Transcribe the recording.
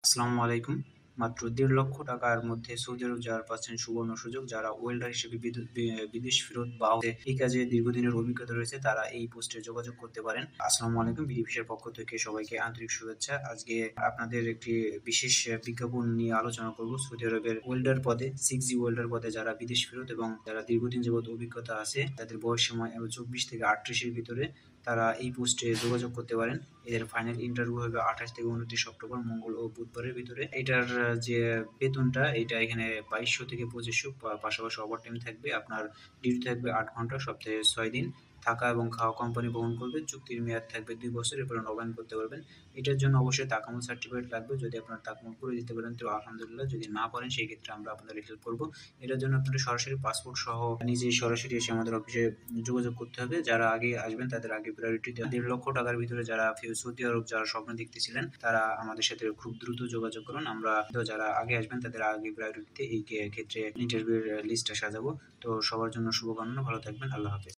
আসসালামু আলাইকুম। মাত্র ১.৫ লক্ষ টাকার মধ্যে সৌদি আরব যাওয়ার পাচ্ছেন সুবর্ণ সুযোগ। যারা ওয়েল্ডার হিসেবে বিদেশ ফেরত বা এই কাজে দীর্ঘদিনের অভিজ্ঞতা রয়েছে তারা এই পোস্টে যোগাযোগ করতে পারেন। আসসালামু আলাইকুম। বিডিভিশার পক্ষ থেকে সবাইকে আন্তরিক শুভেচ্ছা। আজকে আপনাদের একটি বিশেষ বিজ্ঞাপন নিয়ে আলোচনা করব। সৌদি আরবের ওয়েল্ডার পদে 6G ওয়েল্ডার পদে যারা বিদেশ ফেরত এবং যারা দীর্ঘদিন যাবত অভিজ্ঞতা আছে, তাদের বয়স সীমা ২৪ থেকে ৩৮ এর ভিতরে তারা এই পোস্টে যোগাযোগ করতে পারেন। এদের ফাইনাল ইন্টারভিউ হবে ২৮ থেকে ২৯ অক্টোবর, মঙ্গল ও বুধবারের ভিতরে। এটার যে বেতনটা এটা এখানে ২২০০ থেকে ২৫০০, পাশাপাশি ওভারটাইম থাকবে। আপনার ডিউটি থাকবে ৮ ঘন্টা, সপ্তাহে ৬ দিন। থাকা এবং খাওয়া কোম্পানি বহন করবে। চুক্তির মেয়াদ থাকবে ২ বছর, এরপরে নবায়ন করতে পারবেন। এটার জন্য অবশ্যই তাকামুল সার্টিফিকেট লাগবে। যদি আপনার তাকামুল করে দিতে পারেন তো আলহামদুলিল্লাহ, যদি না পারেন সেই ক্ষেত্রে আমরা আপনাদের হেল্প করব। এটার জন্য আপনাদের সরাসরি পাসপোর্ট সহ নিজেই সরাসরি এসে আমাদের অফিসে যোগাযোগ করতে হবে। যারা আগে আসবেন তাদের আগে প্রায়োরিটি দেওয়া। ১.৫ লক্ষ টাকার ভিতরে যারা সৌদি আরব যাওয়ার স্বপ্ন দেখতেছিলেন তারা আমাদের সাথে খুব দ্রুত যোগাযোগ করুন। আমরা তো যারা আগে আসবেন তাদের আগে প্রায়োরিটিতে এই ক্ষেত্রে ইন্টারভিউর লিস্টটা সাজাবো। তো সবার জন্য শুভকামনা। ভালো থাকবেন। আল্লাহ হাফেজ।